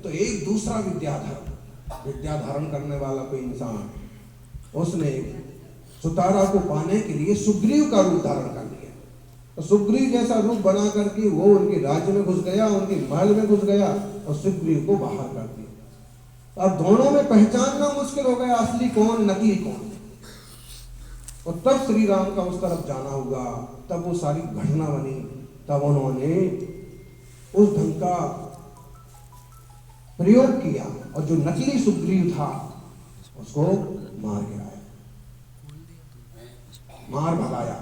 तो एक दूसरा विद्या धारण करने वाला कोई इंसान, उसने सुतारा को पाने के लिए सुग्रीव का रूप धारण कर लिया। तो सुग्रीव जैसा रूप बना करके वो उनके राज्य में घुस गया, उनके महल में घुस गया और सुग्रीव को बाहर कर दिया। अब दोनों में पहचानना मुश्किल हो गया, असली कौन नकली कौन। और तब श्री राम का उस तरफ जाना हुआ, तब वो सारी घटना बनी, तब उन्होंने उस ढंग का प्रयोग किया और जो नकली सुग्रीव था उसको मार गिराया, मार भगाया।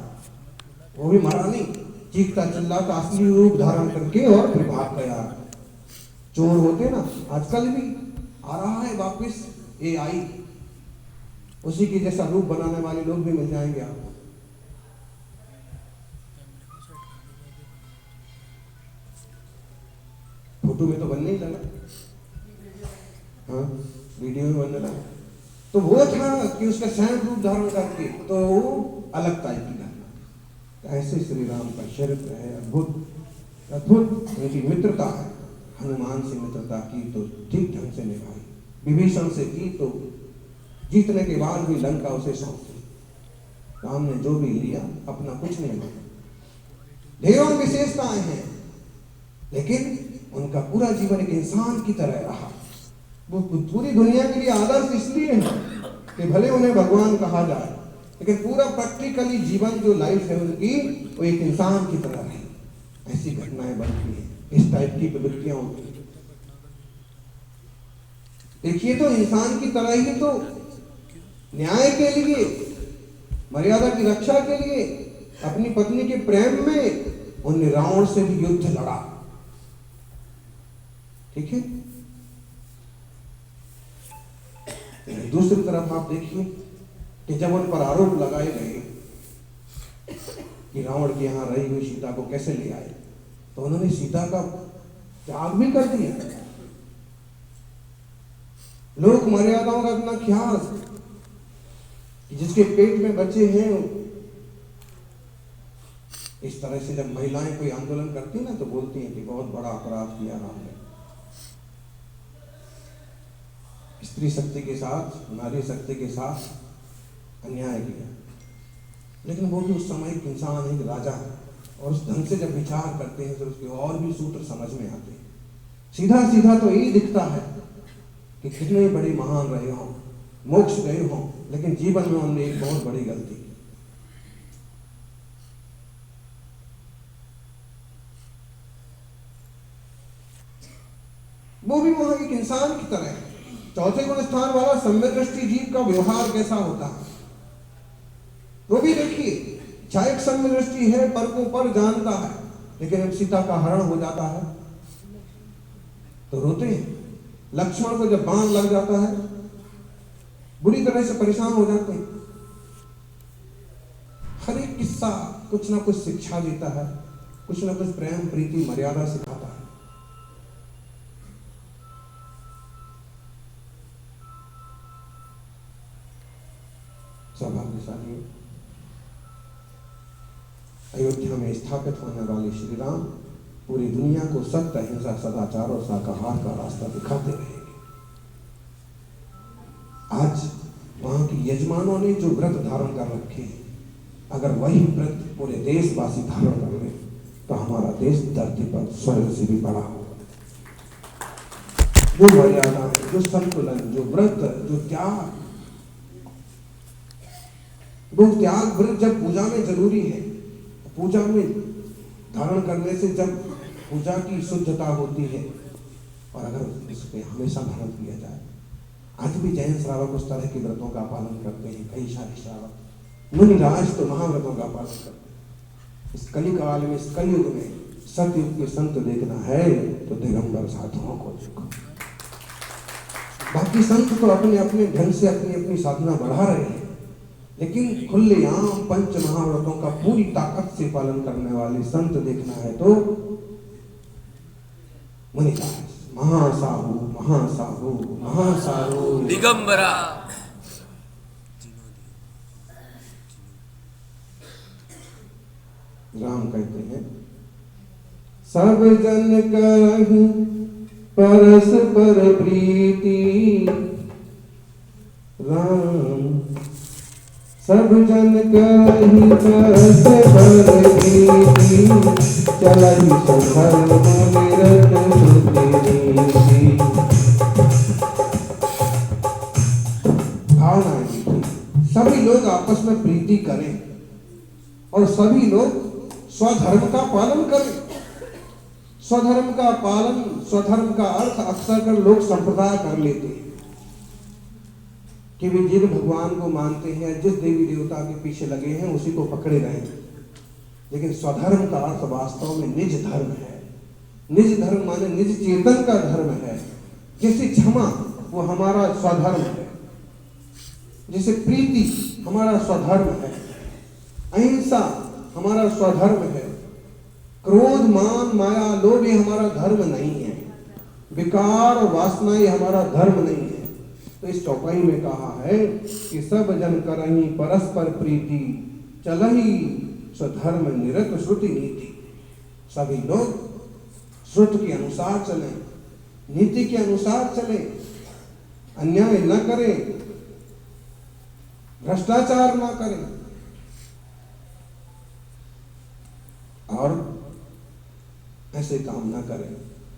वो भी मरा नहीं, चीखता चिल्लाता असली रूप धारण करके और फिर भाग गया। चोर होते ना, आजकल भी आ रहा है वापिस AI, उसी के जैसा रूप बनाने वाले लोग भी मिल जाएंगे आपको। फोटो में तो बनने ही लगा, हाँ वीडियो में बनने लगा। तो वो था कि उसका स्वयं रूप धारण करके तो वो अलग टाइप की घटना। ऐसे श्री राम का चरित्र है, अद्भुत अद्भुत उनकी मित्रता है। हनुमान से मित्रता की तो ठीक ढंग से निभाई, विभीषण से की तो जीतने के बाद भी लंका उसे सौंप दी। राम ने जो भी लिया अपना कुछ नहीं माना। ढेरों विशेषताएं हैं, लेकिन उनका पूरा जीवन एक इंसान की तरह रहा। वो पूरी दुनिया के लिए आदर्श इसलिए है कि भले उन्हें भगवान कहा जाए, लेकिन पूरा प्रैक्टिकली जीवन जो लाइफ है उनकी, वो एक इंसान की तरह रही। ऐसी घटनाएं बनती हैं, इस टाइप की प्रवृत्तियां होती हैं। देखिए तो इंसान की तरह ही तो न्याय के लिए, मर्यादा की रक्षा के लिए, अपनी पत्नी के प्रेम में उन्हें रावण से भी युद्ध लड़ा। ठीक है। दूसरी तरफ आप देखिए कि जब उन पर आरोप लगाए गए कि रावण के यहां रही हुई सीता को कैसे ले आए, तो उन्होंने सीता का त्याग भी कर दिया। लोक मर्यादाओं का इतना ख्याल कि जिसके पेट में बच्चे हैं, इस तरह से जब महिलाएं कोई आंदोलन करती हैं ना, तो बोलती हैं कि बहुत बड़ा अपराध किया राम ने। स्त्री शक्ति के साथ, नारी शक्ति के साथ अन्याय किया। लेकिन वो भी उस समय एक इंसान, एक राजा है, और उस ढंग से जब विचार करते हैं तो उसके और भी सूत्र समझ में आते हैं। सीधा सीधा तो यही दिखता है कि कितने बड़े महान रहे हों, मोक्ष गए हों, लेकिन जीवन में उन्होंने एक बहुत बड़ी गलती की। वो भी वहां एक इंसान की तरह है। चौथे गुण स्थान वाला सम्यदृष्टि जीव का व्यवहार कैसा होता है, वो भी देखिए। चाहे सम्यदृष्टि है, पर को पर जानता है, लेकिन जब सीता का हरण हो जाता है तो रोते हैं। लक्ष्मण को जब बाण लग जाता है बुरी तरह से परेशान हो जाते हैं। हर एक किस्सा कुछ ना कुछ शिक्षा देता है, कुछ ना कुछ प्रेम, प्रीति, मर्यादा सिखाता है। सौभाग्यशाली अयोध्या में स्थापित होने वाले श्री राम पूरी दुनिया को सत्य, अहिंसा, सदाचार और शाकाहार का रास्ता दिखाते रहेंगे। आज वहां के यजमानों ने जो व्रत धारण कर रखे हैं, अगर वही व्रत पूरे देशवासी धारण कर ले तो हमारा देश धरती पर स्वर्ग से भी बड़ा होगा। जो मर्यादा, जो संतुलन, जो व्रत, जो त्याग, वो त्याग व्रत जब पूजा में जरूरी है, पूजा में धारण करने से जब पूजा की शुद्धता होती है, और अगर इसमें हमेशा धारण किया जाए। आज भी जैन श्रावक उस तरह के व्रतों का पालन करते हैं, कई सारे श्रावक, मुनिराज तो महाव्रतों का पालन करते हैं। इस कली काल में, इस कलयुग में सतयुग के संत देखना है तो दिगंबर साधुओं को देखो। बाकी संत तो अपने अपने ढंग से अपनी अपनी साधना बढ़ा रहे हैं, लेकिन खुलेआम पंच महाव्रतों का पूरी ताकत से पालन करने वाले संत देखना है तो मुनिराज, महासाहु महासाहु महासाहु दिगंबरा। राम कहते हैं सब जन करहु परस्पर प्रीति राम सब जन करहि परस्पर प्रीति चलहि सधर्म निरत श्रुति नीति। भावना है सभी लोग आपस में प्रीति करें और सभी लोग स्वधर्म का पालन करें। स्वधर्म का पालन, स्वधर्म का अर्थ अक्सर कर लोग संप्रदाय कर लेते हैं कि वे जिन भगवान को मानते हैं, जिस देवी देवता के पीछे लगे हैं उसी को पकड़े रहें। लेकिन स्वधर्म का अर्थ वास्तव में निज धर्म है। निज धर्म माने निज चेतन का धर्म है। जैसे क्षमा वो हमारा स्वधर्म है, जैसे प्रीति हमारा स्वधर्म है, अहिंसा हमारा स्वधर्म है, क्रोध मान माया लोभ ये हमारा धर्म नहीं है, विकार और वासना ये हमारा धर्म नहीं है। तो इस चौपाई में कहा है कि सब जन करहि परस्पर प्रीति चलहि स्वधर्म निरत श्रुति नीति। सभी लोग श्रुति के अनुसार चलें, नीति के अनुसार चलें, अन्याय न करें, भ्रष्टाचार न करें और ऐसे काम ना करें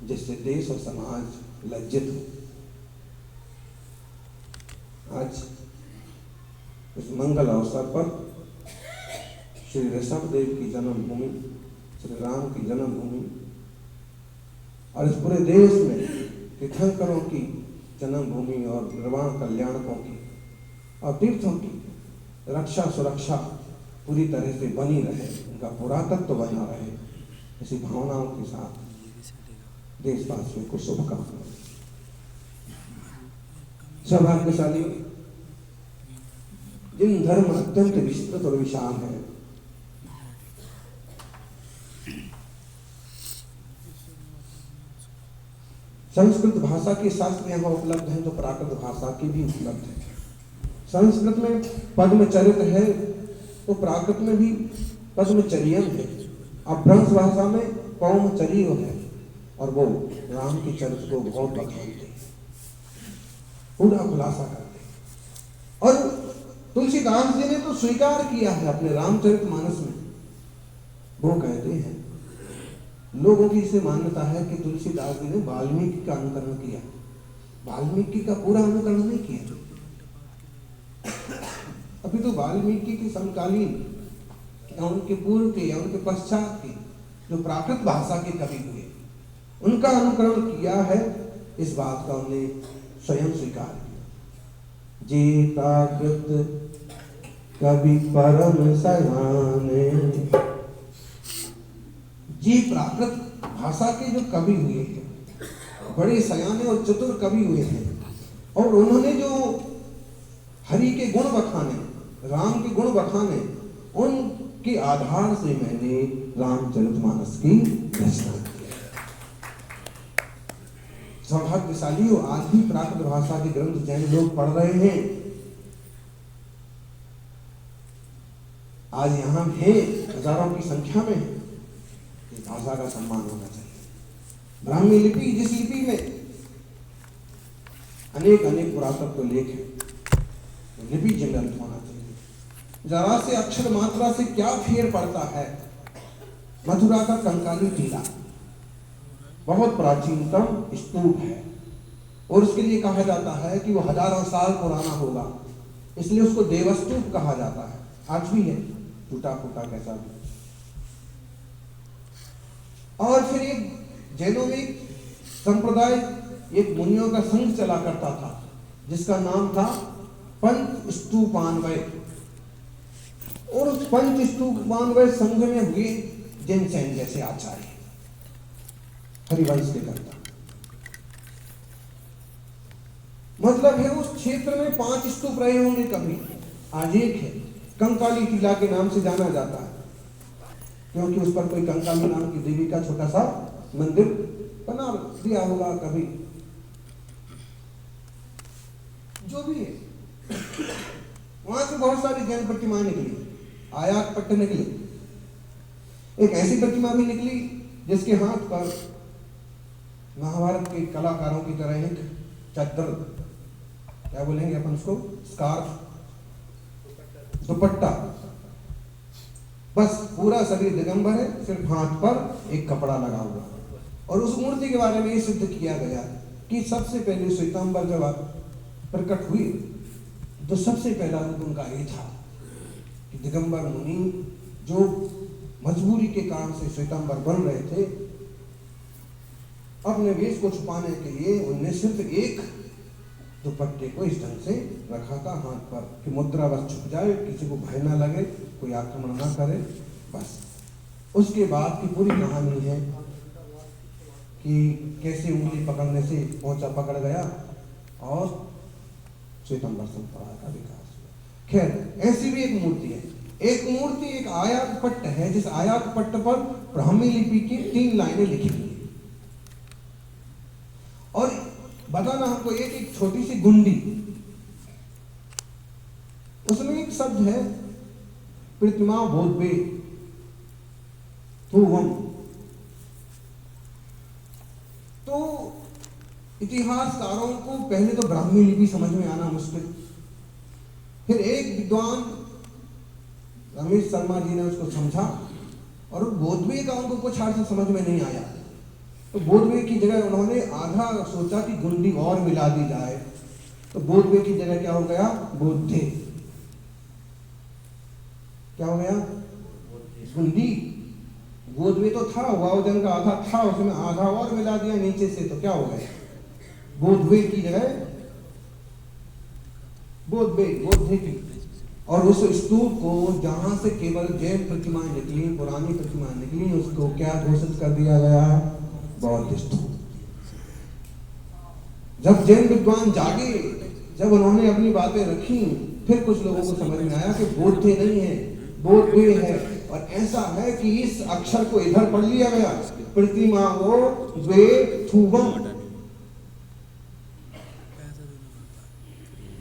जिससे देश और समाज लज्जित हो। आज इस मंगल अवसर पर श्री ऋषभ देव की जन्मभूमि, श्री राम की जन्मभूमि और इस पूरे देश में तीर्थंकरों की जन्मभूमि और निर्वाण कल्याणकों की और तीर्थों की रक्षा सुरक्षा पूरी तरह से बनी रहे, उनका पुरातत्व बना रहे, इसी भावनाओं के साथ देशवासियों को शुभकामनाएं। सौभाग्यशाली जिन धर्म अत्यंत विस्तृत और विशाल है, संस्कृत भाषा के शास्त्र यहाँ उपलब्ध हैं तो प्राकृत भाषा की भी उपलब्ध है। संस्कृत में पद्मचरित है तो प्राकृत में भी पद्मचर्यम है। अपभ्रंश भाषा में पौमचर्य है और वो राम के चरित्र को बहुत बखानते, पूरा खुलासा करते। और तुलसीदास जी ने तो स्वीकार किया है अपने रामचरितमानस में। वो कहते हैं, लोगों की इसे मान्यता है कि तुलसीदास जी ने वाल्मीकि का अनुकरण किया, वाल्मीकि का पूरा अनुकरण नहीं किया। अभी तो वाल्मीकि के समकालीन या उनके पूर्व के या उनके पश्चात के जो प्राकृत भाषा के कवि हुए उनका अनुकरण किया है। इस बात का उन्हें स्वयं स्वीकार किया। जे प्राकृत कवि परम सयाने, जी प्राकृत भाषा के जो कवि हुए हैं बड़े सयाने और चतुर कवि हुए हैं और उन्होंने जो हरि के गुण बखाने, राम के गुण बखाने, उनके आधार से मैंने रामचरितमानस की रचना की। सौभाग्यशाली हो, आज भी प्राकृत भाषा के ग्रंथ जैन लोग पढ़ रहे हैं। आज यहाँ भी हजारों की संख्या में इस भाषा का सम्मान होना चाहिए। ब्राह्मी लिपि, जिस लिपि में अनेक अनेक पुरातत्व लेख हैं, लिपि जीवंत होना चाहिए। जरा से अक्षर मात्रा से क्या फेर पड़ता है। मथुरा का कंकाली टीला बहुत प्राचीनतम स्तूप है और उसके लिए कहा जाता है कि वो हजारों साल पुराना होगा, इसलिए उसको देवस्तूप कहा जाता है। आज भी है, टूटा फूटा कैसा भी। और फिर एक जैनों में एक संप्रदाय, एक मुनियों का संघ चला करता था जिसका नाम था पंच स्तूपान्वय। और उस पंच स्तूपान्वय संघ में हुए जैनसेन जैसे आचार्य, हरिवंश के कर्ता। मतलब है उस क्षेत्र में 5 स्तूप रहे होंगे कभी। आज एक है, कंकाली टीला के नाम से जाना जाता है क्योंकि उस पर कोई कंकाली नाम की देवी का छोटा सा मंदिर बना दिया होगा कभी, जो भी है। वहां से बहुत सारी जैन प्रतिमाएं निकली, आयात पट्टे निकले। एक ऐसी प्रतिमा भी निकली जिसके हाथ पर महाभारत के कलाकारों की तरह एक चादर, क्या बोलेंगे अपन उसको, स्कार्फ, दुपट्टा, बस पूरा शरीर दिगंबर है, सिर्फ हाथ पर एक कपड़ा लगा हुआ। और उस मूर्ति के बारे में ये सिद्ध किया गया कि सबसे पहले श्वेतांबर जब प्रकट हुई तो सबसे पहला रूप उनका ये था कि दिगंबर मुनि जो मजबूरी के कारण से श्वेतांबर बन रहे थे, अपने वेश को छुपाने के लिए उनने सिर्फ एक दुपट्टे को इस ढंग से रखा था हाथ पर कि मुद्रा बस छुप जाए, किसी को भय ना लगे, कोई आक्रमण ना करे, बस। उसके बाद की पूरी कहानी है कि कैसे उंगली पकड़ने से पहुंचा पकड़ गया और श्वेतांबर संप्रदाय का विकास हुआ। खैर, ऐसी भी एक मूर्ति है। एक मूर्ति एक आयात पट्ट है, जिस आयात पट्ट पर ब्राह्मी लिपि की 3 लाइनें लिखी हुई है। और बताना हमको एक छोटी सी गुंडी, उसमें एक शब्द है प्रतिमा बोधवे ध्रुवम। तो इतिहासकारों को पहले तो ब्राह्मी लिपि समझ में आना मुश्किल, फिर एक विद्वान रमेश शर्मा जी ने उसको समझा और बोधवे का उनको कुछ अर्थ समझ में नहीं आया, तो बोधवे की जगह उन्होंने आधा सोचा कि गुंडी और मिला दी जाए, तो बोधवे की जगह क्या हो गया, बोधे। क्या हो गया, गुंडी। बोधवे तो था, वावजन का आधा था, उसमें आधा और मिला दिया नीचे से, तो क्या हो गया, बोधवे की जगह बोधवे, बोधे की। और उस स्तूप को जहां से केवल जैन प्रतिमाएं निकली, पुरानी प्रतिमाएं निकली, उसको क्या घोषित कर दिया गया, बौद्ध स्तूप। जब जैन विद्वान जागे, जब उन्होंने अपनी बातें रखी, फिर कुछ लोगों को समझ में आया कि बोधे नहीं है, बोधवे है। और ऐसा है कि इस अक्षर को इधर पढ़ लिया गया, प्रतिमा वो द्वे थुवम।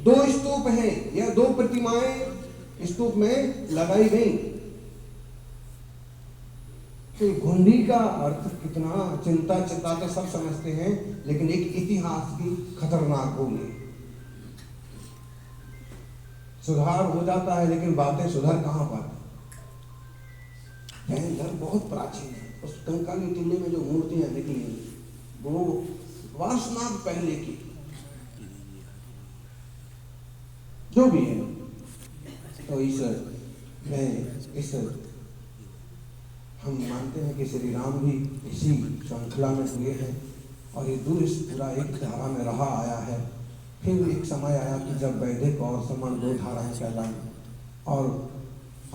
2 स्तूप हैं या 2 प्रतिमाएं स्तूप में लगाई गई। तो घुंडी का अर्थ कितना चिंता तो सब समझते हैं, लेकिन एक इतिहास की खतरनाक बोली। सुधार हो जाता है लेकिन बातें सुधर कहां पर। जैन धर्म बहुत प्राचीन है। उस कंकाली टीले में जो मूर्तियां निकली वो वासनाथ पहले की, जो भी है। तो हम मानते हैं कि श्री राम भी इसी श्रृंखला में हुए हैं और ये दूर पूरा एक धारा में रहा आया है। फिर एक समय आया कि जब वैदिक और समण 2 धाराएं कहलाई और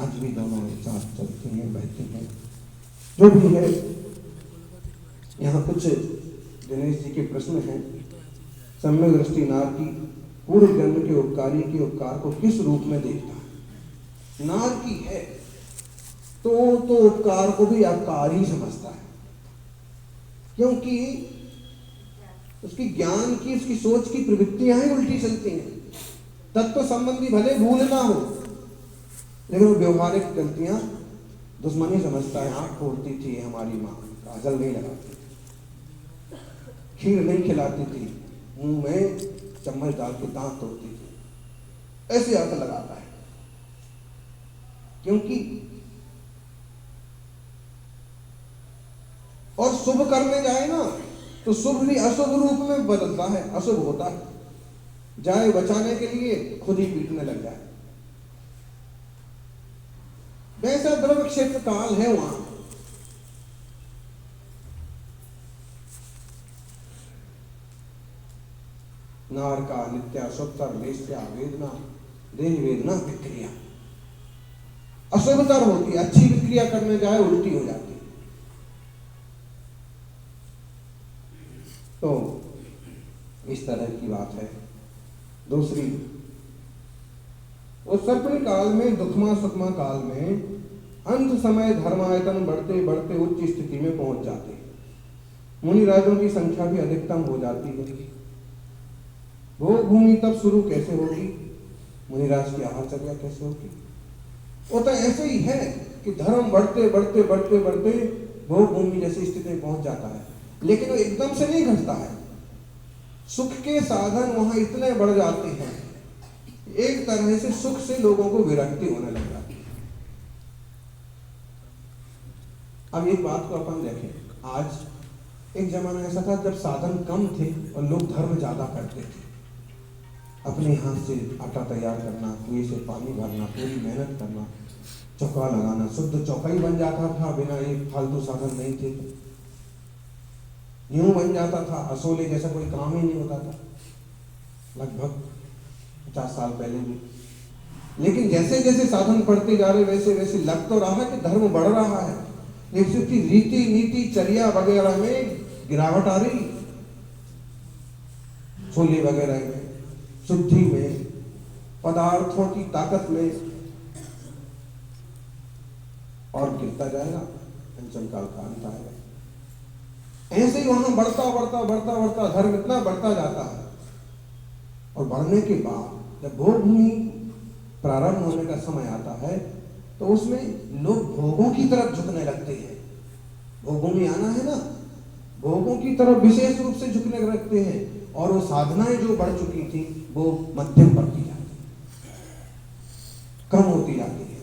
आज भी दोनों एक साथ चलती हैं, बहती हैं। जो भी है, यहाँ कुछ दिनेश जी के प्रश्न हैं। सम्यक दृष्टि नार की पूर्व जन्म के उपकारी के उपकार को किस रूप में देखता है? नार की है तो उपकार को भी अपकार ही समझता है, क्योंकि उसकी ज्ञान की, उसकी सोच की प्रवृत्तियां ही उल्टी चलती हैं। तत्व संबंधी भले भूल ना हो, लेकिन वो व्यवहारिक गलतियां दुश्मनी समझता है। आंख फोड़ती थी हमारी माँ, काजल नहीं लगाती, खीर नहीं खिलाती थी, मुंह में चम्मच डाल के दांत तोड़ती थी, ऐसे अर्थ लगाता है। क्योंकि और शुभ करने जाए ना तो शुभ भी अशुभ रूप में बदलता है, अशुभ होता है। जाए बचाने के लिए खुद ही पीटने लग जाए, वैसा द्रव्य क्षेत्र काल है वहां। नार का नित्या शुभतर वेश्या वेदना देह वेदना विक्रिया। अशुभतर होती, अच्छी विक्रिया करने जाए उल्टी हो जाती। तो इस तरह की बात है। दूसरी, उस सर्पणी काल में, दुखमा सुखमा काल में अंत समय धर्मायतन बढ़ते बढ़ते उच्च स्थिति में पहुंच जाते हैं। मुनि राजों की संख्या भी अधिकतम हो जाती है। भोग भूमि तब शुरू कैसे होगी? मुनिराज की आहारचर्या कैसे होगी? वो तो ऐसे ही है कि धर्म बढ़ते बढ़ते बढ़ते बढ़ते भोग भूमि जैसी स्थिति में पहुंच जाता है। लेकिन वो एकदम से नहीं घटता है। सुख के साधन वहां इतने बढ़ जाते हैं, एक तरह से सुख से लोगों को विरक्ति होने लग जाती है। अब एक बात को अपन देखें, आज एक जमाना ऐसा था जब साधन कम थे और लोग धर्म ज्यादा करते थे। अपने हाथ से आटा तैयार करना, कुएं से पानी भरना, पूरी मेहनत करना, चौका लगाना, शुद्ध चौका ही बन जाता था, बिना एक फालतू साधन नहीं थे। यूं बन जाता था, असोले जैसा कोई काम ही नहीं होता था लगभग 50 साल पहले भी। लेकिन जैसे जैसे साधन बढ़ते जा रहे वैसे वैसे लग तो रहा है कि धर्म बढ़ रहा है, लेकिन उसकी रीति नीति चर्या वगैरह में गिरावट आ रही, छोले वगैरह में, शुद्धि में, पदार्थों की ताकत में, और गिरता जाएगा, अंचल काल का अंत आएगा। ऐसे ही वहां बढ़ता बढ़ता बढ़ता बढ़ता धर्म इतना बढ़ता जाता है, और बढ़ने के बाद जब भोग भूमि प्रारंभ होने का समय आता है तो उसमें लोग भोगों की तरफ झुकने लगते हैं। भोग भूमि आना है ना, भोगों की तरफ विशेष रूप से झुकने लगते हैं, और वो साधनाएं जो बढ़ चुकी थी वो मध्यम पड़ती जाती, कम होती जाती है,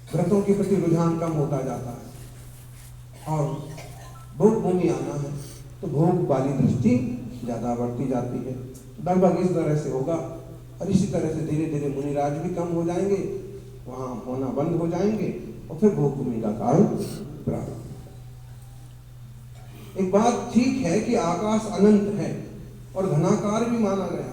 व्रतों के प्रति रुझान कम होता जाता है, और भोग भूमि आना है तो भोग वाली दृष्टि ज्यादा बढ़ती जाती है। लगभग इस तरह से होगा, और इसी तरह से धीरे धीरे मुनिराज भी कम हो जाएंगे, वहां होना बंद हो जाएंगे, और फिर भोग भूमि का काल प्रारंभ। एक बात ठीक है कि आकाश अनंत है और घनाकार भी माना गया,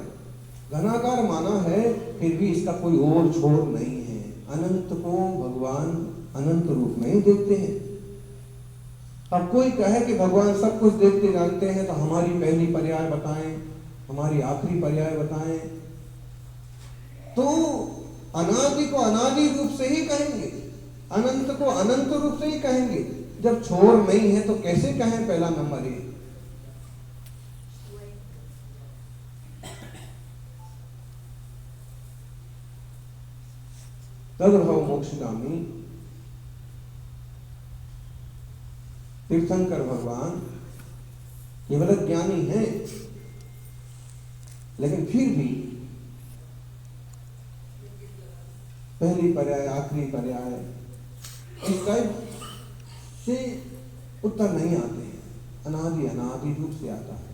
घनाकार माना है, फिर भी इसका कोई ओर छोर नहीं है। अनंत को भगवान अनंत रूप में ही देखते हैं। अब कोई कहे कि भगवान सब कुछ देखते जानते हैं, तो हमारी पहली पर्याय बताएं, हमारी आखिरी पर्याय बताएं। तो अनादि को अनादि रूप से ही कहेंगे, अनंत को अनंत रूप से ही कहेंगे। जब छोर नहीं है तो कैसे कहें पहला नंबर ये? तद्भव मोक्षगामी तीर्थंकर भगवान केवल ज्ञानी है, लेकिन फिर भी पहली पर्याय आखिरी पर्याय इस टाइप से उत्तर नहीं आते हैं। अनादि अनादि रूप से आता है,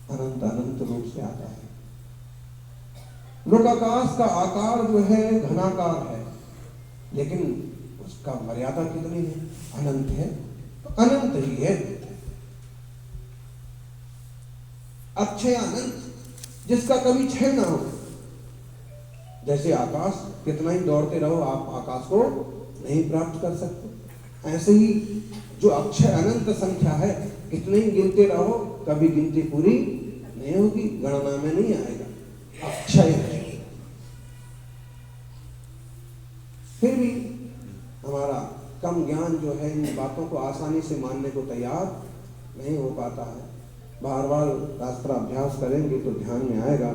अनंत अनंत रूप से आता है। लोकाकाश का आकार जो है घनाकार है, लेकिन उसका मर्यादा कितनी है? अनंत है, तो अनंत ही है। अक्षय अनंत, जिसका कभी क्षय ना हो। जैसे आकाश, कितना ही दौड़ते रहो आप आकाश को नहीं प्राप्त कर सकते, ऐसे ही जो अक्षय अनंत संख्या है, कितने ही गिनते रहो कभी गिनती पूरी नहीं होगी, गणना में नहीं आएगा, अक्षय है। फिर भी हमारा कम ज्ञान जो है इन बातों को आसानी से मानने को तैयार नहीं हो पाता है। बार बार शास्त्राभ्यास करेंगे तो ध्यान में आएगा।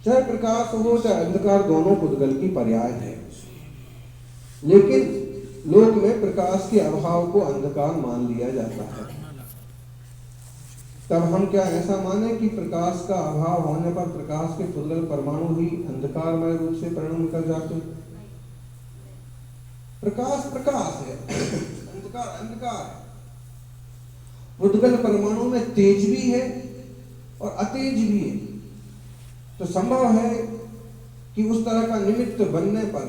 चाहे प्रकाश हो चाहे अंधकार, दोनों पुद्गल की पर्याय है, लेकिन लोक में प्रकाश के अभाव को अंधकार मान लिया जाता है। तब हम क्या ऐसा माने कि प्रकाश का अभाव होने पर प्रकाश के पुद्गल परमाणु ही अंधकारमय रूप से परिणम कर जाते? प्रकाश प्रकाश है, अंधकार अंधकार है। पुद्गल परमाणु में तेज भी है और अतेज भी है, तो संभव है कि उस तरह का निमित्त बनने पर,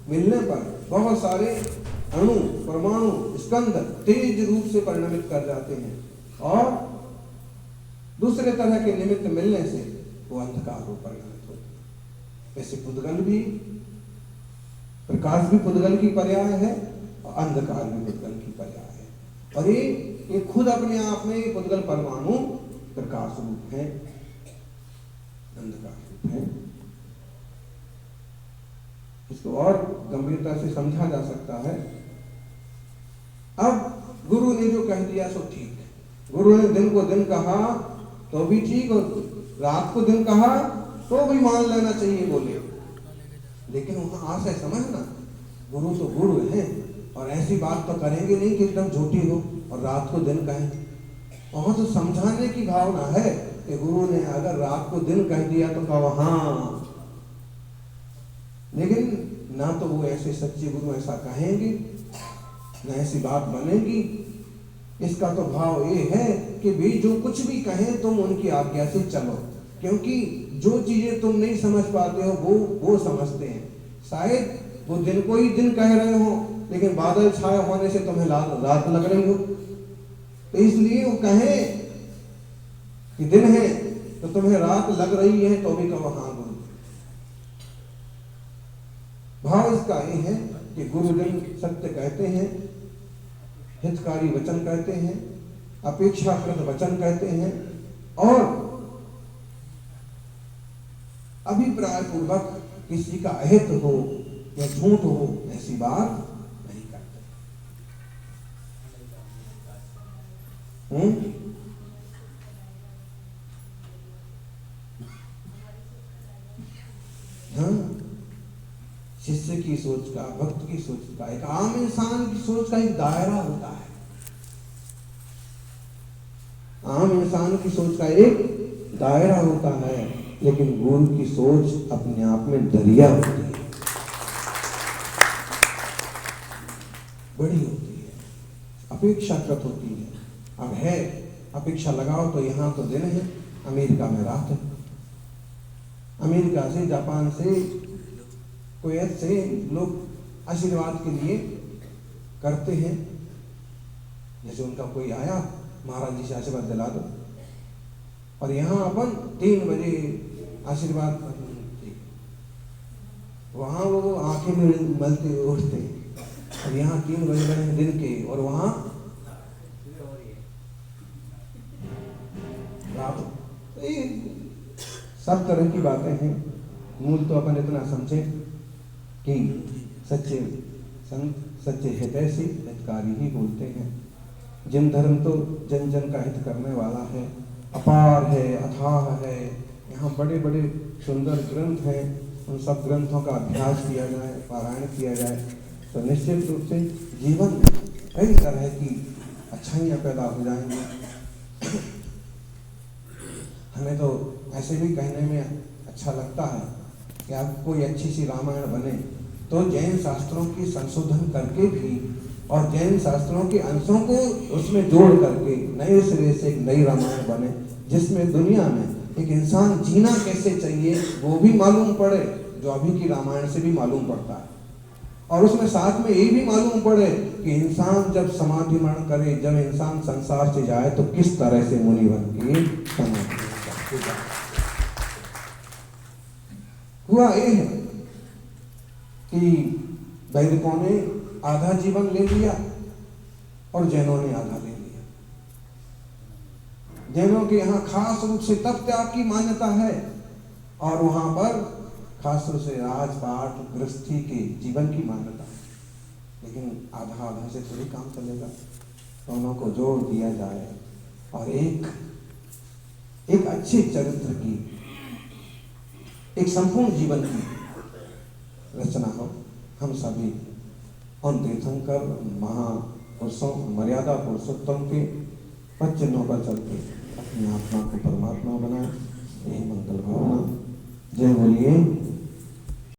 मिलने पर बहुत सारे अणु परमाणु स्कंद तेज रूप से परिणमित कर जाते हैं, और दूसरे तरह के निमित्त मिलने से वो अंधकार रूप परिणमित होते हैं। वैसे पुद्गल भी, प्रकाश भी पुद्गल की पर्याय है और अंधकार भी पुद्गल की पर्याय है, और ये खुद अपने आप में पुद्गल परमाणु प्रकाश रूप है, अंधकार रूप है। इसको और गंभीरता से समझा जा सकता है। अब गुरु ने जो कह दिया सो ठीक, गुरु ने दिन को दिन कहा तो भी ठीक, और रात को दिन कहा तो भी मान लेना चाहिए बोले, लेकिन वहां आशय समझना, गुरु तो गुरु है, और ऐसी बात तो करेंगे नहीं कि एकदम झूठी हो। और रात को दिन कहें। वहां तो समझाने की भावना है कि गुरु ने अगर रात को दिन कह दिया तो कहो हाँ, लेकिन ना तो वो ऐसे सच्चे गुरु ऐसा कहेंगे, ना ऐसी बात बनेगी। इसका तो भाव ये है कि भी जो कुछ भी कहें तुम उनकी आज्ञा से चलो, क्योंकि जो चीजें तुम नहीं समझ पाते हो वो समझते हैं। शायद वो दिन को ही दिन कह रहे हो, लेकिन बादल छाए होने से तुम्हें रात लग रही हो, तो इसलिए वो कहें कि दिन है तो तुम्हें रात लग रही है तो भी कहो हाँ गुरु। भाव इसका ये है कि गुरुजन सत्य कहते हैं, हितकारी वचन कहते हैं, अपेक्षाकृत वचन कहते हैं, और अभिप्राय पूर्वक किसी का अहित हो या झूठ हो ऐसी बात नहीं करते। हाँ, शिष्य की सोच का, भक्त की सोच का, एक आम इंसान की सोच का एक दायरा होता है। आम इंसान की सोच का एक दायरा होता है, लेकिन गुरु की सोच अपने आप में दरिया होती है, बड़ी होती है, अपेक्षाकृत होती है। अब है अपेक्षा लगाओ तो यहाँ तो दिन है, अमेरिका में रात है, अमेरिका से, जापान से, कुवैत से लोग आशीर्वाद के लिए करते हैं। जैसे उनका कोई आया, महाराज जी से आशीर्वाद दिला दो, और यहाँ अपन 3 बजे आशीर्वाद, वहाँ वो आंखें में मलते उठते, और यहाँ 3 बजे दिन के, और वहाँ रात। सब तरह की बातें हैं। मूल तो अपन इतना समझे कि सच्चे संत, सच्चे हितैषी, हितकारी ही बोलते हैं। जिन धर्म तो जन जन का हित करने वाला है, अपार है, अथाह है। यहाँ बड़े बड़े सुंदर ग्रंथ हैं, उन सब ग्रंथों का अभ्यास किया जाए, पारायण किया जाए, तो निश्चित रूप से जीवन में कई तरह की अच्छाइयाँ पैदा हो जाएंगी। हमें तो ऐसे भी कहने में अच्छा लगता है कि आप कोई अच्छी सी रामायण बने तो जैन शास्त्रों की संशोधन करके भी, और जैन शास्त्रों के अंशों को उसमें जोड़ करके नए सिरे से एक नई रामायण बने, जिसमें दुनिया में एक इंसान जीना कैसे चाहिए वो भी मालूम पड़े, जो अभी की रामायण से भी मालूम पड़ता है। और उसमें साथ में ये भी मालूम पड़े कि इंसान जब समाधि मरण करे, जब इंसान संसार से जाए तो किस तरह से मुनि बन के समाधि हुआ। ये है कि वैदिकों ने आधा जीवन ले लिया और जैनों ने आधा ले लिया। जैनों के यहाँ खास रूप से तप त्याग की मान्यता है, और वहां पर खास रूप से राजपाट गृहस्थी के जीवन की मान्यता है। लेकिन आधा आधा से थोड़ी काम चलेगा, दोनों को जोड़ दिया जाए और एक अच्छे चरित्र की, एक संपूर्ण जीवन की रचना हो। हम सभी उन तीर्थंकर महापुरुषों, मर्यादा पुरुषोत्तम के पद चिन्हों पर चलते अपनी आत्मा को परमात्मा बनाए, यही मंगल भावना। जय बोलिए।